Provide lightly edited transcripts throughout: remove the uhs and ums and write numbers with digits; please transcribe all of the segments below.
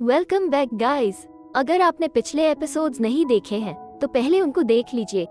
Welcome back guys. अगर आपने पिछले एपिसोड्स नहीं देखे हैं तो पहले उनको देख लीजिए,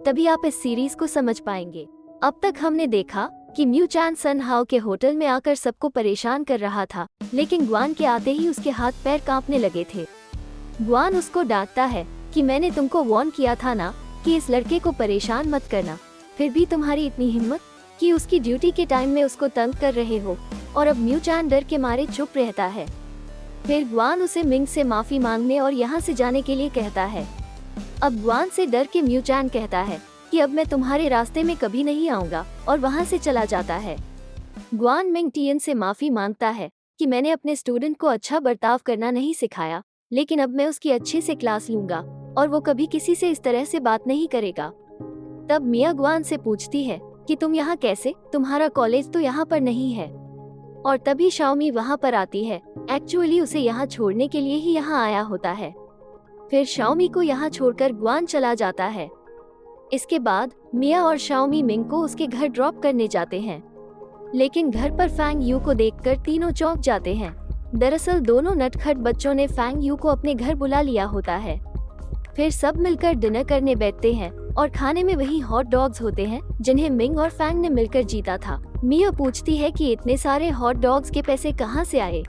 तभी आप इस सीरीज को समझ पाएंगे। अब तक हमने देखा कि म्यू चान सन हाओ के होटल में आकर सबको परेशान कर रहा था, लेकिन ग्वान के आते ही उसके हाथ पैर कांपने लगे थे। ग्वान उसको डांटता है कि मैंने तुमको वार्न किया था ना कि इस लड़के को परेशान मत करना, फिर भी तुम्हारी इतनी हिम्मत कि उसकी ड्यूटी के टाइम में उसको तंग कर रहे हो। और अब म्यू चान डर के मारे चुप रहता है। फिर ग्वान उसे मिंग से माफी मांगने और यहाँ से जाने के लिए कहता है। अब ग्वान से डर के म्यू चान कहता है कि अब मैं तुम्हारे रास्ते में कभी नहीं आऊंगा, और वहाँ से चला जाता है। ग्वान मिंग टियन से माफी मांगता है कि मैंने अपने स्टूडेंट को अच्छा बर्ताव करना नहीं सिखाया, लेकिन अब मैं उसकी अच्छे से क्लास लूंगा और वो कभी किसी से इस तरह से बात नहीं करेगा। तब मिया ग्वान से पूछती है कि तुम यहाँ कैसे, तुम्हारा कॉलेज तो यहाँ पर नहीं है। और तभी शाओमी वहाँ पर आती है। एक्चुअली उसे यहाँ छोड़ने के लिए ही यहाँ आया होता है। फिर शाओमी को यहाँ छोड़कर ग्वान चला जाता है। इसके बाद मिया और शाओमी मिंग को उसके घर ड्रॉप करने जाते हैं, लेकिन घर पर फैंग यू को देखकर तीनों चौंक जाते हैं। दरअसल दोनों नटखट बच्चों ने फैंग यू को अपने घर बुला लिया होता है। फिर सब मिलकर डिनर करने बैठते हैं और खाने में वही हॉट डॉग्स होते हैं जिन्हें मिंग और फैंग ने मिलकर जीता था। मिया पूछती है कि इतने सारे हॉट डॉग्स के पैसे कहाँ से आए।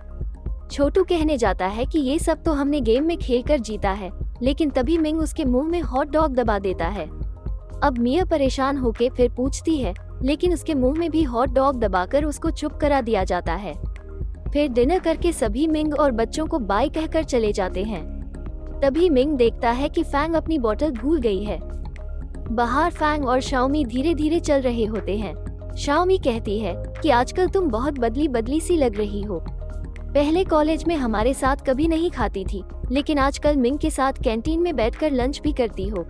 छोटू कहने जाता है कि ये सब तो हमने गेम में खेलकर जीता है, लेकिन तभी मिंग उसके मुंह में हॉट डॉग दबा देता है। अब मिया परेशान होके फिर पूछती है, लेकिन उसके मुंह में भी हॉट डॉग दबाकर उसको चुप करा दिया जाता है। फिर डिनर करके सभी मिंग और बच्चों को बाय कहकर चले जाते हैं। तभी मिंग देखता है कि फैंग अपनी बोतल भूल गई है। बाहर फैंग और शाओमी धीरे धीरे चल रहे होते हैं। शाओमी कहती है कि आजकल तुम बहुत बदली बदली सी लग रही हो। पहले कॉलेज में हमारे साथ कभी नहीं खाती थी, लेकिन आजकल मिंग के साथ कैंटीन में बैठकर लंच भी करती हो,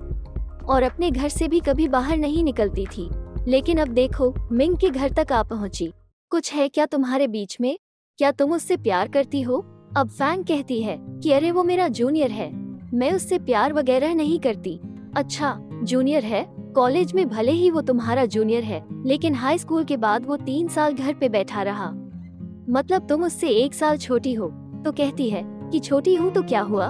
और अपने घर से भी कभी बाहर नहीं निकलती थी, लेकिन अब देखो मिंग के घर तक आ पहुंची। कुछ है क्या तुम्हारे बीच में? क्या तुम उससे प्यार करती हो? अब फैंग कहती है कि अरे वो मेरा जूनियर है, मैं उससे प्यार वगैरह नहीं करती। अच्छा जूनियर है? कॉलेज में भले ही वो तुम्हारा जूनियर है, लेकिन हाई स्कूल के बाद वो 3 साल घर पे बैठा रहा, मतलब तुम उससे 1 साल छोटी हो। तो कहती है कि छोटी हूँ तो क्या हुआ,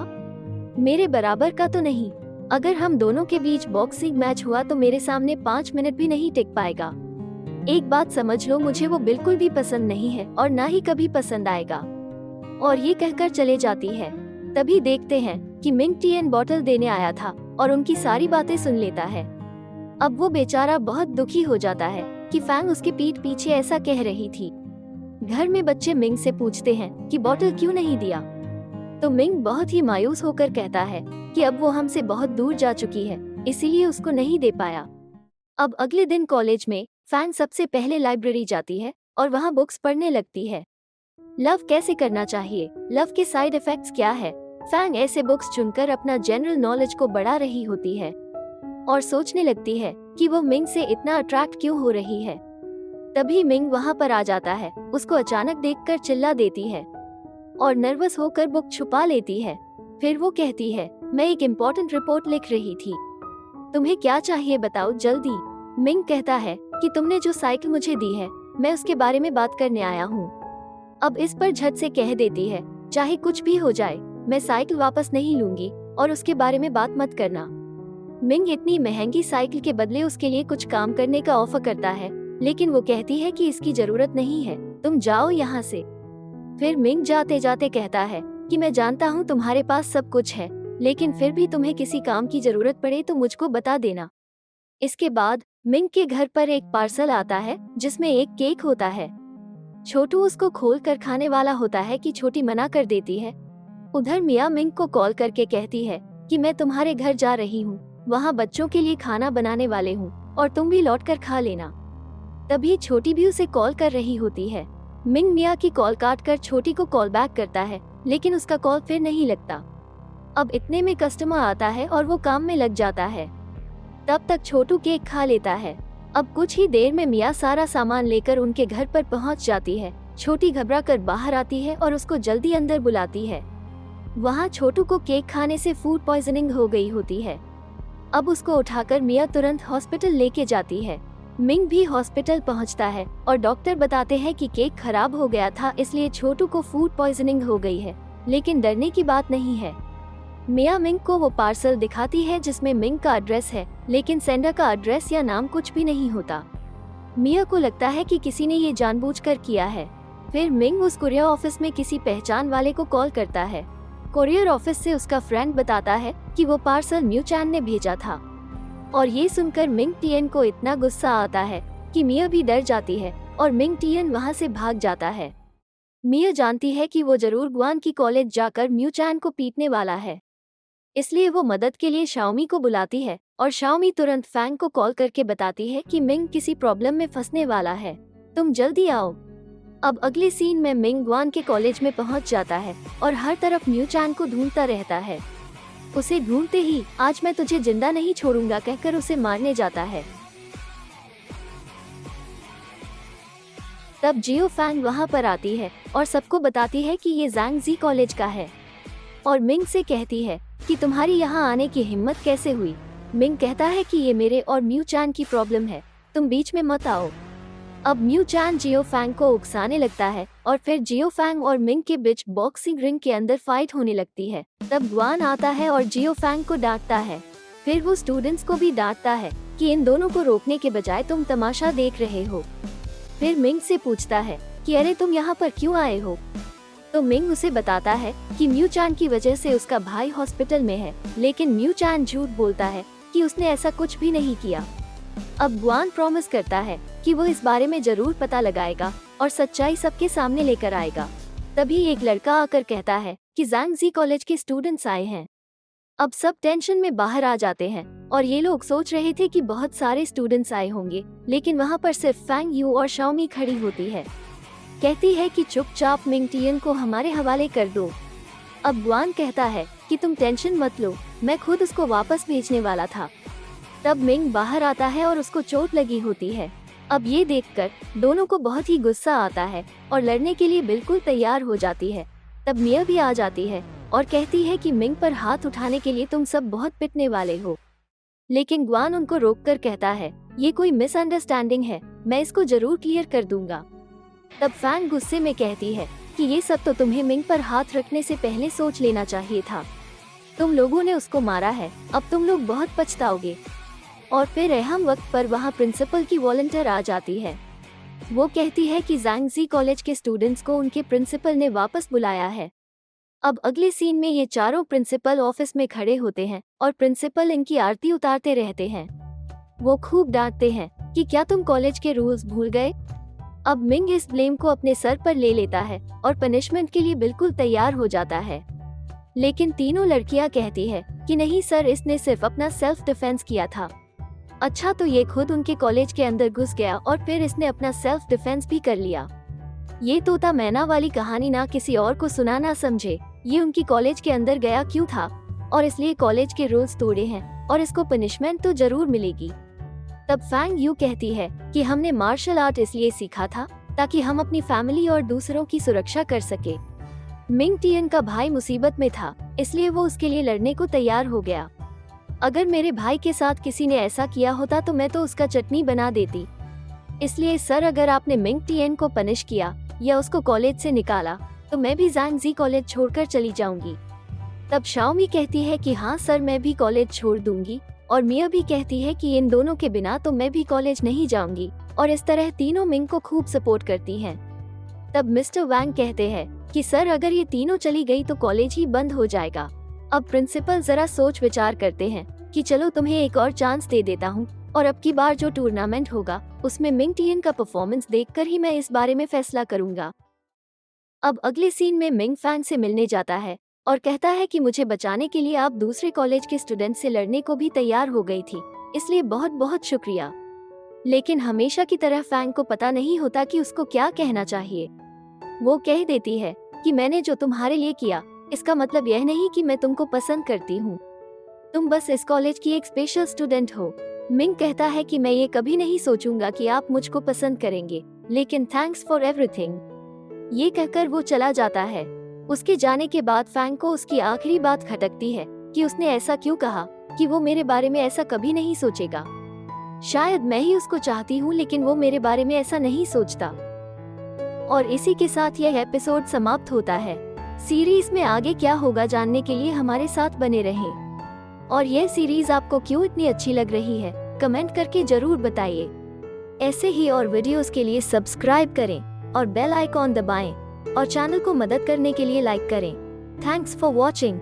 मेरे बराबर का तो नहीं। अगर हम दोनों के बीच बॉक्सिंग मैच हुआ तो मेरे सामने 5 मिनट भी नहीं टिक पाएगा। एक बात समझ लो, मुझे वो बिल्कुल भी पसंद नहीं है और ना ही कभी पसंद आएगा। और ये कहकर चले जाती है। तभी देखते हैं कि मिंग टियन बॉटल देने आया था और उनकी सारी बातें सुन लेता है। अब वो बेचारा बहुत दुखी हो जाता है कि फैंग उसके पीठ पीछे ऐसा कह रही थी। घर में बच्चे मिंग से पूछते हैं कि बॉटल क्यों नहीं दिया, तो मिंग बहुत ही मायूस होकर कहता है कि अब वो हमसे बहुत दूर जा चुकी है, इसीलिए उसको नहीं दे पाया। अब अगले दिन कॉलेज में फैंग सबसे पहले लाइब्रेरी जाती है और वहाँ बुक्स पढ़ने लगती है। लव कैसे करना चाहिए, लव के साइड इफेक्ट्स क्या है, फैंग ऐसे बुक्स चुनकर अपना जनरल नॉलेज को बढ़ा रही होती है और सोचने लगती है कि वो मिंग से इतना अट्रैक्ट क्यों हो रही है। तभी मिंग वहाँ पर आ जाता है। उसको अचानक देखकर चिल्ला देती है और नर्वस होकर बुक छुपा लेती है। फिर वो कहती है, मैं एक इम्पोर्टेंट रिपोर्ट लिख रही थी, तुम्हें क्या चाहिए बताओ जल्दी। मिंग कहता है कि तुमने जो साइकिल मुझे दी है, मैं उसके बारे में बात करने आया हूँ। अब इस पर झट से कह देती है, चाहे कुछ भी हो जाए मैं साइकिल वापस नहीं लूंगी और उसके बारे में बात मत करना। मिंग इतनी महंगी साइकिल के बदले उसके लिए कुछ काम करने का ऑफर करता है, लेकिन वो कहती है कि इसकी जरूरत नहीं है, तुम जाओ यहाँ से। फिर मिंग जाते जाते कहता है कि मैं जानता हूँ तुम्हारे पास सब कुछ है, लेकिन फिर भी तुम्हें किसी काम की जरूरत पड़े तो मुझको बता देना। इसके बाद मिंग के घर पर एक पार्सल आता है जिसमें एक केक होता है। छोटू उसको खोल कर खाने वाला होता है कि छोटी मना कर देती है। उधर मिया मिंग को कॉल करके कहती है कि मैं तुम्हारे घर जा रही हूँ, वहाँ बच्चों के लिए खाना बनाने वाले हूँ और तुम भी लौटकर खा लेना। तभी छोटी भी उसे कॉल कर रही होती है। मिंग मिया की कॉल काटकर छोटी को कॉल बैक करता है, लेकिन उसका कॉल फिर नहीं लगता। अब इतने में कस्टमर आता है और वो काम में लग जाता है। तब तक छोटू केक खा लेता है। अब कुछ ही देर में मिया सारा सामान लेकर उनके घर पर पहुंच जाती है। छोटी घबरा कर बाहर आती है और उसको जल्दी अंदर बुलाती है। वहाँ छोटू को केक खाने से फूड पॉइजनिंग हो गई होती है। अब उसको उठाकर मिया तुरंत हॉस्पिटल लेके जाती है। मिंग भी हॉस्पिटल पहुंचता है और डॉक्टर बताते हैं कि केक खराब हो गया था, इसलिए छोटू को फूड पॉइजनिंग हो गई है। लेकिन डरने की बात नहीं है। मिया मिंग को वो पार्सल दिखाती है जिसमें मिंग का एड्रेस है, लेकिन सेंडर का एड्रेस या नाम कुछ भी नहीं होता। मिया को लगता है कि किसी ने ये जानबूझकर किया है। फिर मिंग उस कुरियर ऑफिस में किसी पहचान वाले को कॉल करता है। कुरियर ऑफिस से उसका फ्रेंड बताता है कि वो पार्सल म्यू चैन ने भेजा था, और ये सुनकर मिंग टियन को इतना गुस्सा आता है कि मिया भी डर जाती है और मिंग टियन वहाँ से भाग जाता है। मिया जानती है कि वो जरूर ग्वान की कॉलेज जाकर म्यू चैन को पीटने वाला है, इसलिए वो मदद के लिए शाओमी को बुलाती है और शाओमी तुरंत फैंग को कॉल करके बताती है कि मिंग किसी प्रॉब्लम में फंसने वाला है, तुम जल्दी आओ। अब अगले सीन में मिंग ग्वान के कॉलेज में पहुंच जाता है और हर तरफ म्यू चैन को ढूंढता रहता है। उसे ढूंढते ही आज मैं तुझे जिंदा नहीं छोड़ूंगा कहकर उसे मारने जाता है। तब जियो फैंग वहां पर आती है और सबको बताती है कि ये ज़ैंग जी कॉलेज का है, और मिंग से कहती है कि तुम्हारी यहाँ आने की हिम्मत कैसे हुई। मिंग कहता है कि ये मेरे और म्यू चैन की प्रॉब्लम है, तुम बीच में मत आओ। अब म्यू चैन जियो फैंग को उकसाने लगता है और फिर जियो फैंग और मिंग के बीच बॉक्सिंग रिंग के अंदर फाइट होने लगती है। तब ग्वान आता है और जियो फैंग को डांटता है। फिर वो स्टूडेंट्स को भी डांटता है कि इन दोनों को रोकने के बजाय तुम तमाशा देख रहे हो। फिर मिंग से पूछता है कि अरे तुम यहाँ पर क्यों आए हो। तो मिंग उसे बताता है कि म्यू चैन की वजह से उसका भाई हॉस्पिटल में है, लेकिन म्यू चैन झूठ बोलता है कि उसने ऐसा कुछ भी नहीं किया। अब ग्वान प्रॉमिस करता है कि वो इस बारे में जरूर पता लगाएगा और सच्चाई सबके सामने लेकर आएगा। तभी एक लड़का आकर कहता है कि ज़ैंग जी कॉलेज के स्टूडेंट्स आए हैं। अब सब टेंशन में बाहर आ जाते हैं और ये लोग सोच रहे थे कि बहुत सारे स्टूडेंट्स आए होंगे, लेकिन वहाँ पर सिर्फ फैंग यू और शाओमी खड़ी होती है। कहती है कि चुपचाप मिंग टियन को हमारे हवाले कर दो। अब ग्वान कहता है कि तुम टेंशन मत लो, मैं खुद उसको वापस भेजने वाला था। तब मिंग बाहर आता है और उसको चोट लगी होती है। अब ये देखकर दोनों को बहुत ही गुस्सा आता है और लड़ने के लिए बिल्कुल तैयार हो जाती है। तब मिया भी आ जाती है और कहती है कि मिंग पर हाथ उठाने के लिए तुम सब बहुत पिटने वाले हो, लेकिन ग्वान उनको रोककर कहता है ये कोई मिसअंडरस्टैंडिंग है, मैं इसको जरूर क्लियर कर दूंगा। तब फैंग गुस्से में कहती है कि ये सब तो तुम्हें मिंग पर हाथ रखने से पहले सोच लेना चाहिए था। तुम लोगों ने उसको मारा है, अब तुम लोग बहुत पछताओगे। और फिर अहम वक्त पर वहाँ प्रिंसिपल की वॉलंटियर आ जाती है। वो कहती है कि ज़ैंग जी कॉलेज के स्टूडेंट्स को उनके प्रिंसिपल ने वापस बुलाया है। अब अगले सीन में ये चारों प्रिंसिपल ऑफिस में खड़े होते हैं और प्रिंसिपल इनकी आरती उतारते रहते हैं। वो खूब डांटते हैं कि क्या तुम कॉलेज के रूल्स भूल गए। अब मिंग इस ब्लेम को अपने सर पर ले लेता है और पनिशमेंट के लिए बिल्कुल तैयार हो जाता है, लेकिन तीनों लड़कियां कहती है कि नहीं सर, इसने सिर्फ अपना सेल्फ डिफेंस किया था। अच्छा, तो ये खुद उनके कॉलेज के अंदर घुस गया और फिर इसने अपना सेल्फ डिफेंस भी कर लिया। ये तोता मैना वाली कहानी ना किसी और को सुना ना समझे, ये उनकी कॉलेज के अंदर गया क्यों था और इसलिए कॉलेज के रूल्स तोड़े हैं और इसको पनिशमेंट तो जरूर मिलेगी। तब फैंग यू कहती है कि हमने मार्शल आर्ट इसलिए सीखा था ताकि हम अपनी फैमिली और दूसरों की सुरक्षा कर सके। मिंग टियन का भाई मुसीबत में था, इसलिए वो उसके लिए लड़ने को तैयार हो गया। अगर मेरे भाई के साथ किसी ने ऐसा किया होता तो मैं तो उसका चटनी बना देती। इसलिए सर, अगर आपने मिंग टियन को पनिश किया या उसको कॉलेज से निकाला तो मैं भी ज़ैंग जी कॉलेज छोड़कर चली जाऊंगी। तब शाओमी कहती है कि हाँ सर, मैं भी कॉलेज छोड़ दूंगी, और मिया भी कहती है कि इन दोनों के बिना तो मैं भी कॉलेज नहीं जाऊंगी, और इस तरह तीनों मिंग को खूब सपोर्ट करती हैं। तब मिस्टर वैंग कहते हैं कि सर, अगर ये तीनों चली गई तो कॉलेज ही बंद हो जाएगा। अब प्रिंसिपल जरा सोच विचार करते हैं कि चलो तुम्हें एक और चांस दे देता हूँ, और अब की बार जो टूर्नामेंट होगा उसमें मिंग टियन का परफॉर्मेंस देखकर ही मैं इस बारे में फैसला करूंगा। अब अगले सीन में मिंग फैंग से मिलने जाता है और कहता है कि मुझे बचाने के लिए आप दूसरे कॉलेज के स्टूडेंट से लड़ने को भी तैयार हो गई थी, इसलिए बहुत बहुत शुक्रिया। लेकिन हमेशा की तरह फैंग को पता नहीं होता कि उसको क्या कहना चाहिए। वो कह देती है कि मैंने जो तुम्हारे लिए किया इसका मतलब यह नहीं कि मैं तुमको पसंद करती हूँ, तुम बस इस कॉलेज की एक स्पेशल स्टूडेंट हो। मिंग कहता है कि मैं ये कभी नहीं सोचूंगा कि आप मुझको पसंद करेंगे, लेकिन थैंक्स फॉर एवरीथिंग। ये कहकर वो चला जाता है। उसके जाने के बाद फैंग को उसकी आखिरी बात खटकती है कि उसने ऐसा क्यों कहा कि वो मेरे बारे में ऐसा कभी नहीं सोचेगा। शायद मैं ही उसको चाहती हूँ, लेकिन वो मेरे बारे में ऐसा नहीं सोचता। और इसी के साथ यह एपिसोड समाप्त होता है। सीरीज में आगे क्या होगा जानने के लिए हमारे साथ बने रहें। और यह सीरीज आपको क्यों इतनी अच्छी लग रही है, कमेंट करके जरूर बताइए। ऐसे ही और वीडियोस के लिए सब्सक्राइब करें और बेल आइकॉन दबाएं और चैनल को मदद करने के लिए लाइक करें। Thanks for watching.